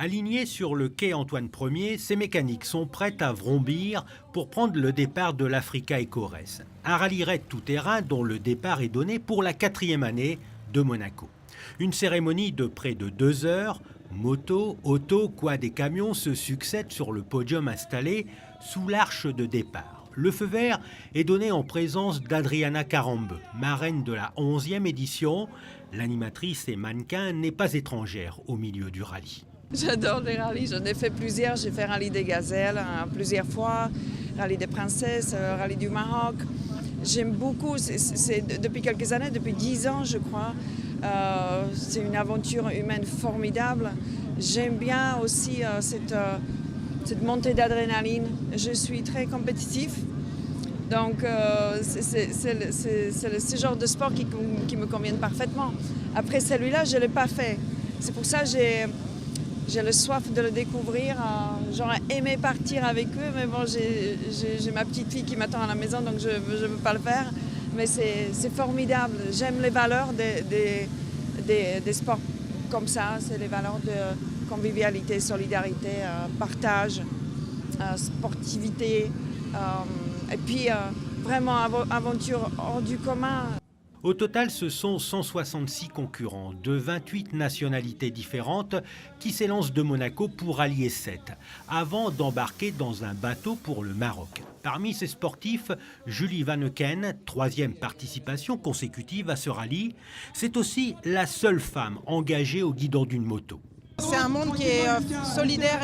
Alignés sur le quai Antoine Ier, ces mécaniques sont prêtes à vrombir pour prendre le départ de l'Africa Eco-Race. Un rallye-raid tout-terrain dont le départ est donné pour la 4e année de Monaco. Une cérémonie de près de 2 heures. Motos, autos, quads et camions se succèdent sur le podium installé sous l'arche de départ. Le feu vert est donné en présence d'Adriana Carambeu, marraine de la 11e édition. L'animatrice et mannequin n'est pas étrangère au milieu du rallye. J'adore les rallyes, j'en ai fait plusieurs. J'ai fait rallye des gazelles plusieurs fois, rallye des princesses, rallye du Maroc. J'aime beaucoup, c'est depuis quelques années, depuis 10 ans je crois. C'est une aventure humaine formidable. J'aime bien aussi cette montée d'adrénaline. Je suis très compétitif. Donc c'est ce genre de sport qui me convient parfaitement. Après celui-là, je ne l'ai pas fait. C'est pour ça que j'ai le soif de le découvrir. J'aurais aimé partir avec eux, mais bon, j'ai ma petite fille qui m'attend à la maison, donc je ne veux pas le faire. Mais c'est formidable. J'aime les valeurs des sports comme ça. C'est les valeurs de convivialité, solidarité, partage, sportivité. Et puis vraiment aventure hors du commun. Au total, ce sont 166 concurrents de 28 nationalités différentes qui s'élancent de Monaco pour rallier 7, avant d'embarquer dans un bateau pour le Maroc. Parmi ces sportifs, Julie Vanneken, 3e participation consécutive à ce rallye, c'est aussi la seule femme engagée au guidon d'une moto. C'est un monde qui est solidaire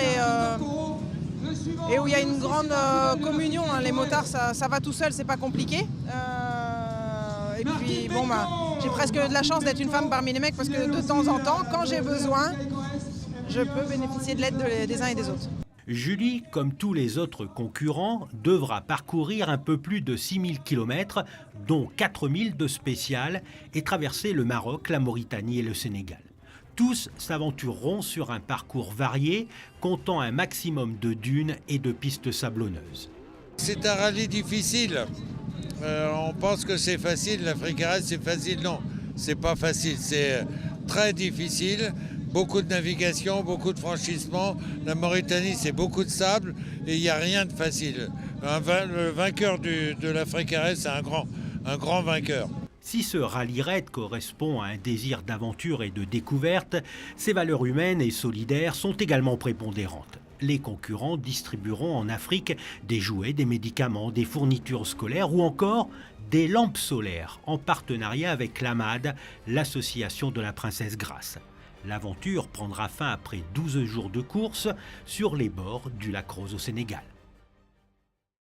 et où il y a une grande communion. Les motards, ça va tout seul, c'est pas compliqué. Et puis bon, j'ai presque de la chance d'être une femme parmi les mecs parce que de temps en temps, quand j'ai besoin, je peux bénéficier de l'aide des uns et des autres. Julie, comme tous les autres concurrents, devra parcourir un peu plus de 6000 km, dont 4000 de spécial, et traverser le Maroc, la Mauritanie et le Sénégal. Tous s'aventureront sur un parcours varié, comptant un maximum de dunes et de pistes sablonneuses. C'est un rallye difficile. On pense que c'est facile, l'Africa Race c'est facile. Non, c'est pas facile, c'est très difficile. Beaucoup de navigation, beaucoup de franchissement. La Mauritanie, c'est beaucoup de sable et il n'y a rien de facile. Le vainqueur de l'Africa Race, c'est un grand vainqueur. Si ce rallye-raid correspond à un désir d'aventure et de découverte, ses valeurs humaines et solidaires sont également prépondérantes. Les concurrents distribueront en Afrique des jouets, des médicaments, des fournitures scolaires ou encore des lampes solaires en partenariat avec l'AMAD, l'association de la princesse Grace. L'aventure prendra fin après 12 jours de course sur les bords du lac Rose au Sénégal.